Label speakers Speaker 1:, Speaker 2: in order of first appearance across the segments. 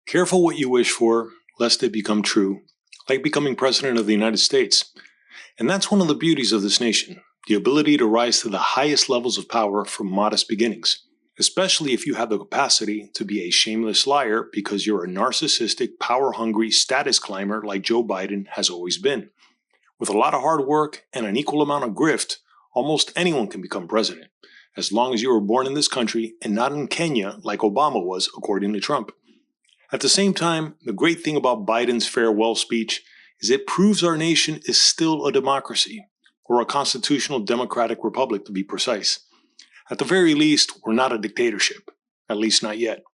Speaker 1: Careful what you wish for, lest it become true, like becoming president of the United States. And that's one of the beauties of this nation, the ability to rise to the highest levels of power from modest beginnings, especially if you have the capacity to be a shameless liar because you're a narcissistic, power-hungry status climber like Joe Biden has always been. With a lot of hard work and an equal amount of grift, almost anyone can become president, as long as you were born in this country and not in Kenya like Obama was, according to Trump. At the same time, the great thing about Biden's farewell speech is it proves our nation is still a democracy, or a constitutional democratic republic to be precise. At the very least, we're not a dictatorship, at least not yet,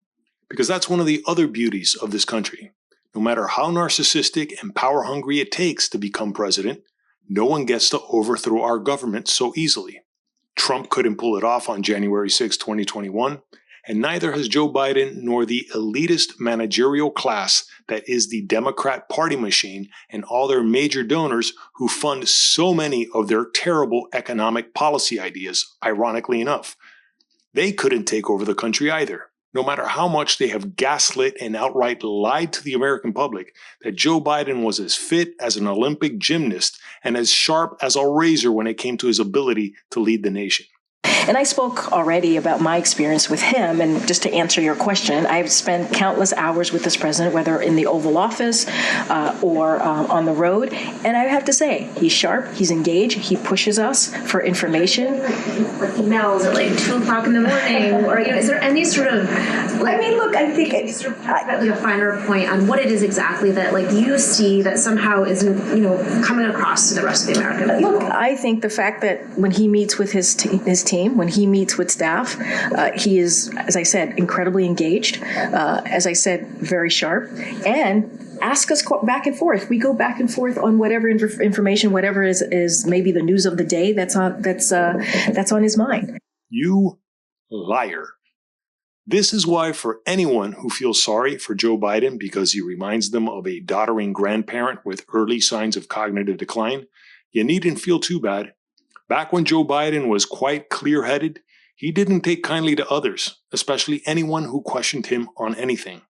Speaker 1: because that's one of the other beauties of this country. No matter how narcissistic and power-hungry it takes to become president, no one gets to overthrow our government so easily. Trump couldn't pull it off on January 6, 2021, and neither has Joe Biden nor the elitist managerial class that is the Democrat Party machine and all their major donors who fund so many of their terrible economic policy ideas, ironically enough. They couldn't take over the country either, no matter how much they have gaslit and outright lied to the American public that Joe Biden was as fit as an Olympic gymnast and as sharp as a razor when it came to his ability to lead the nation.
Speaker 2: And I spoke already about my experience with him, and just to answer your question, I've spent countless hours with this president, whether in the Oval Office or on the road, and I have to say, he's sharp, he's engaged, he pushes us for information.
Speaker 3: Like emails at like 2 o'clock in the morning, or is there any sort of, like,
Speaker 2: I think
Speaker 3: it's sort of a finer point on what it is exactly that you see that somehow isn't, coming across to the rest of the American people?
Speaker 2: Look, I think the fact that when he meets with his team, when he meets with staff, he is, as I said, incredibly engaged, as I said, very sharp, and ask us back and forth. We go back and forth on whatever information, whatever is maybe the news of the day that's on his mind.
Speaker 1: You liar. This is why for anyone who feels sorry for Joe Biden because he reminds them of a doddering grandparent with early signs of cognitive decline, you needn't feel too bad. Back when Joe Biden was quite clear-headed, he didn't take kindly to others, especially anyone who questioned him on anything.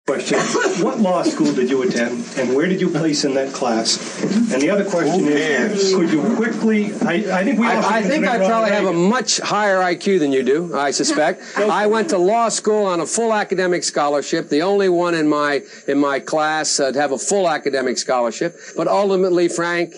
Speaker 4: Question: what law school did you attend, and where did you place in that class? And the other question is, could you quickly? I think
Speaker 5: I probably have a much higher IQ than you do. I suspect. I went to law school on a full academic scholarship, the only one in my class to have a full academic scholarship. But ultimately, Frank,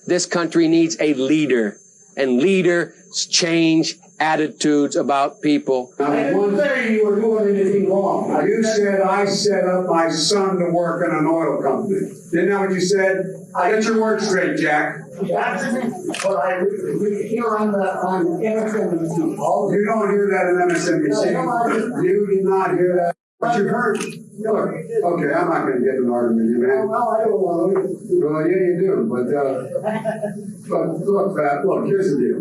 Speaker 5: this country needs a leader, and leaders change attitudes about people.
Speaker 6: I didn't say you were doing anything wrong. You said I set up my son to work in an oil company. Isn't that what you said? Get your words straight, Jack. That's what I hear on MSNBC. You don't hear that in MSNBC. You did not hear that. But you heard. Look, okay, I'm not going to get in an argument with you, man. No, I don't want to. Well, yeah, you do. But look, Pat, look, here's the deal.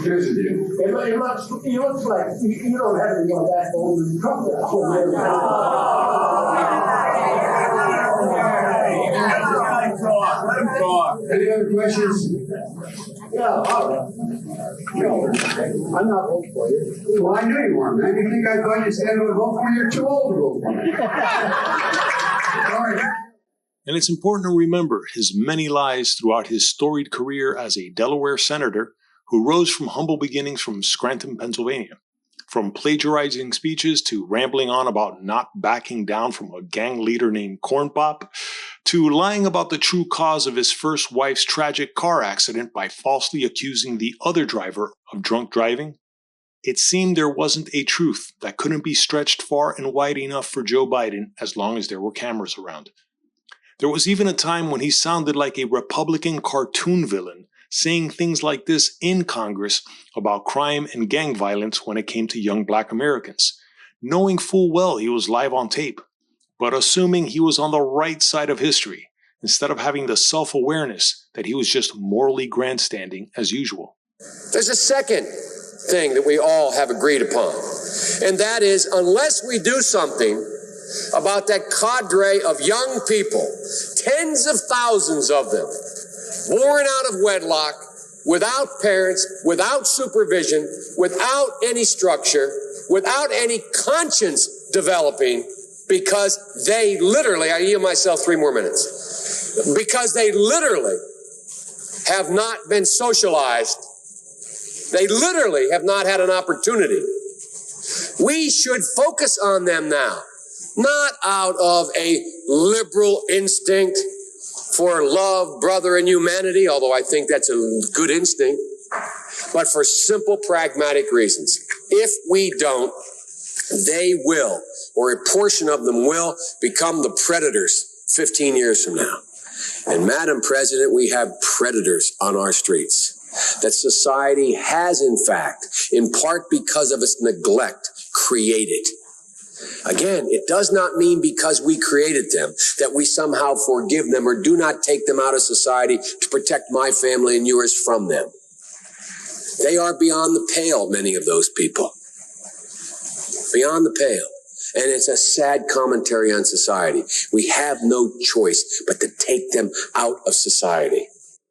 Speaker 6: Here's the deal. It looks like you don't have any more backbone than Trump does. Let him talk. Any other questions? Yeah, all right. No, I'm not voting for you. Well, I knew you weren't, man. You think I thought you said I would vote for you? You're too old to vote for me. All right.
Speaker 1: And it's important to remember his many lies throughout his storied career as a Delaware senator who rose from humble beginnings from Scranton, Pennsylvania. From plagiarizing speeches to rambling on about not backing down from a gang leader named Corn Pop, to lying about the true cause of his first wife's tragic car accident by falsely accusing the other driver of drunk driving, it seemed there wasn't a truth that couldn't be stretched far and wide enough for Joe Biden as long as there were cameras around. There was even a time when he sounded like a Republican cartoon villain, saying things like this in Congress about crime and gang violence when it came to young Black Americans, knowing full well he was live on tape, but assuming he was on the right side of history, instead of having the self-awareness that he was just morally grandstanding as usual.
Speaker 5: There's a second thing that we all have agreed upon, and that is unless we do something about that cadre of young people, tens of thousands of them, born out of wedlock, without parents, without supervision, without any structure, without any conscience developing, because they literally, I yield myself 3 more minutes, because they literally have not been socialized. They literally have not had an opportunity. We should focus on them now, not out of a liberal instinct for love, brother, and humanity, although I think that's a good instinct, but for simple, pragmatic reasons. If we don't, they will, or a portion of them will, become the predators 15 years from now. And Madam President, we have predators on our streets that society has, in fact, in part because of its neglect, created. Again, it does not mean because we created them that we somehow forgive them or do not take them out of society to protect my family and yours from them. They are beyond the pale, many of those people. Beyond the pale. And it's a sad commentary on society. We have no choice but to take them out of society.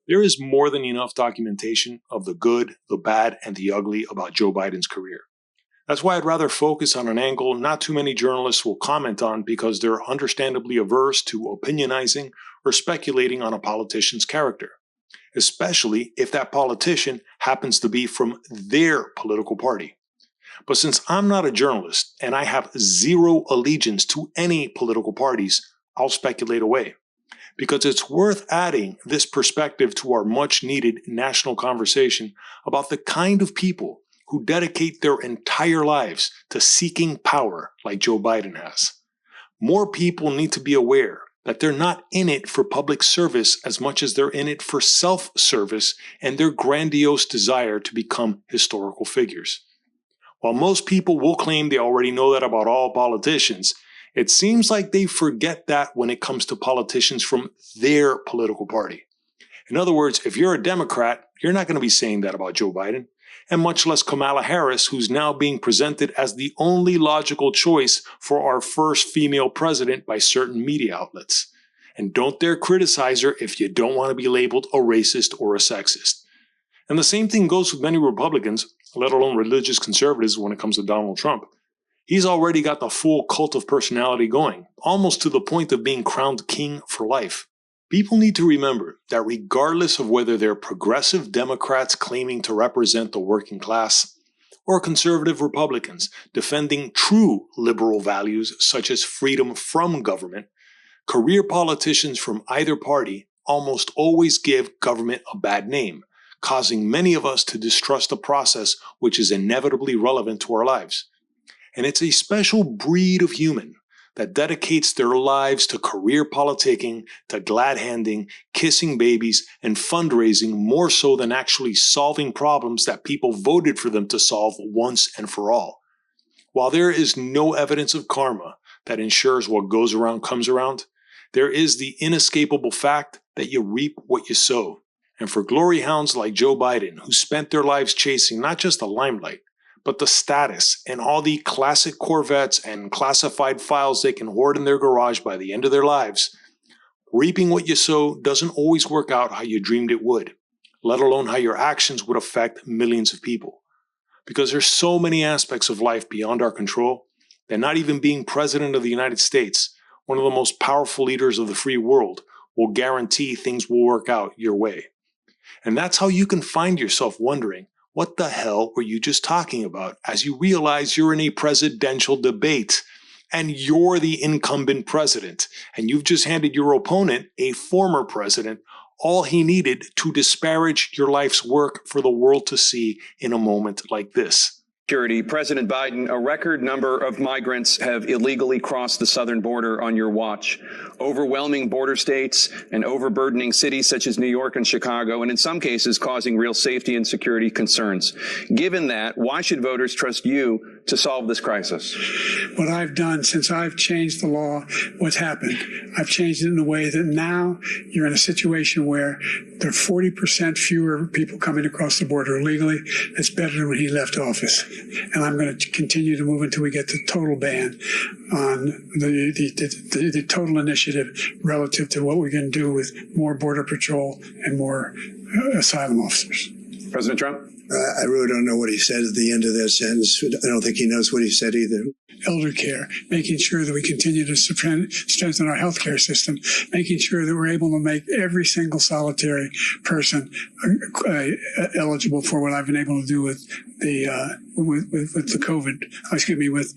Speaker 1: There is more than enough documentation of the good, the bad, and the ugly about Joe Biden's career. That's why I'd rather focus on an angle not too many journalists will comment on because they're understandably averse to opinionizing or speculating on a politician's character, especially if that politician happens to be from their political party. But since I'm not a journalist and I have zero allegiance to any political parties, I'll speculate away. Because it's worth adding this perspective to our much-needed national conversation about the kind of people who dedicate their entire lives to seeking power like Joe Biden has. More people need to be aware that they're not in it for public service as much as they're in it for self-service and their grandiose desire to become historical figures. While most people will claim they already know that about all politicians, it seems like they forget that when it comes to politicians from their political party. In other words, if you're a Democrat, you're not going to be saying that about Joe Biden, and much less Kamala Harris, who's now being presented as the only logical choice for our first female president by certain media outlets. And don't dare criticize her if you don't want to be labeled a racist or a sexist. And the same thing goes with many Republicans, let alone religious conservatives when it comes to Donald Trump. He's already got the full cult of personality going, almost to the point of being crowned king for life. People need to remember that regardless of whether they're progressive Democrats claiming to represent the working class, or conservative Republicans defending true liberal values such as freedom from government, career politicians from either party almost always give government a bad name, causing many of us to distrust the process which is inevitably relevant to our lives. And it's a special breed of human that dedicates their lives to career politicking, to glad-handing, kissing babies, and fundraising more so than actually solving problems that people voted for them to solve once and for all. While there is no evidence of karma that ensures what goes around comes around, there is the inescapable fact that you reap what you sow. And for glory hounds like Joe Biden, who spent their lives chasing not just the limelight, but the status and all the classic Corvettes and classified files they can hoard in their garage by the end of their lives, reaping what you sow doesn't always work out how you dreamed it would, let alone how your actions would affect millions of people. Because there's so many aspects of life beyond our control that not even being president of the United States, one of the most powerful leaders of the free world, will guarantee things will work out your way. And that's how you can find yourself wondering, what the hell were you just talking about as you realize you're in a presidential debate and you're the incumbent president and you've just handed your opponent, a former president, all he needed to disparage your life's work for the world to see in a moment like this.
Speaker 7: President Biden, a record number of migrants have illegally crossed the southern border on your watch. Overwhelming border states and overburdening cities such as New York and Chicago, and in some cases causing real safety and security concerns. Given that, why should voters trust you to solve this crisis?
Speaker 8: What I've done since I've changed the law, what's happened, I've changed it in a way that now you're in a situation where there are 40% fewer people coming across the border illegally. That's better than when he left office. And I'm going to continue to move until we get the total ban on the total initiative relative to what we're going to do with more Border Patrol and more asylum officers.
Speaker 7: President Trump?
Speaker 9: I really don't know what he said at the end of that sentence. I don't think he knows what he said either.
Speaker 8: Elder care, making sure that we continue to strengthen our healthcare system, making sure that we're able to make every single solitary person eligible for what I've been able to do with the with the COVID. Excuse me, with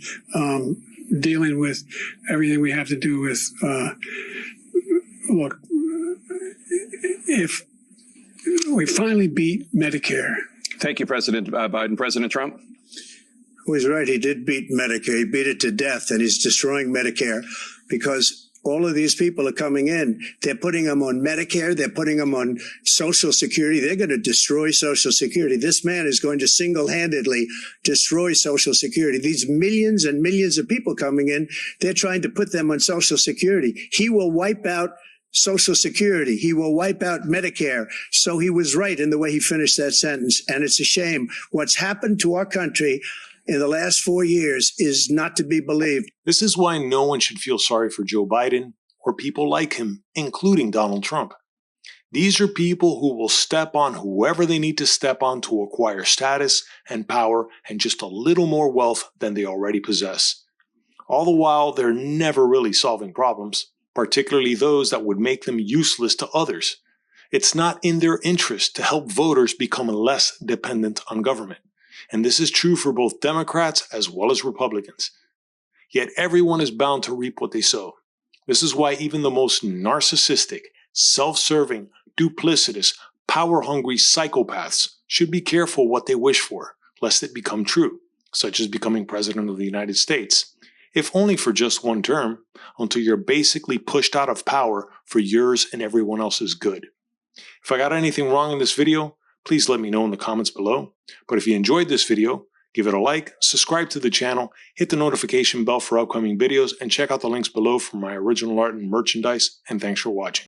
Speaker 8: dealing with everything we have to do with. Look, if we finally beat Medicare.
Speaker 7: Thank you, President Biden. President Trump?
Speaker 9: Well, he's right. He did beat Medicare. He beat it to death, and he's destroying Medicare because all of these people are coming in. They're putting them on Medicare. They're putting them on Social Security. They're going to destroy Social Security. This man is going to single-handedly destroy Social Security. These millions and millions of people coming in, they're trying to put them on Social Security. He will wipe out Social Security. He will wipe out Medicare. So he was right in the way he finished that sentence. And it's a shame. What's happened to our country in the last 4 years is not to be believed.
Speaker 1: This is why no one should feel sorry for Joe Biden or people like him, including Donald Trump. These are people who will step on whoever they need to step on to acquire status and power and just a little more wealth than they already possess. All the while, they're never really solving problems, particularly those that would make them useless to others. It's not in their interest to help voters become less dependent on government. And this is true for both Democrats as well as Republicans. Yet everyone is bound to reap what they sow. This is why even the most narcissistic, self-serving, duplicitous, power-hungry psychopaths should be careful what they wish for, lest it become true, such as becoming president of the United States, if only for just one term, until you're basically pushed out of power for yours and everyone else's good. If I got anything wrong in this video, please let me know in the comments below. But if you enjoyed this video, give it a like, subscribe to the channel, hit the notification bell for upcoming videos, and check out the links below for my original art and merchandise, and thanks for watching.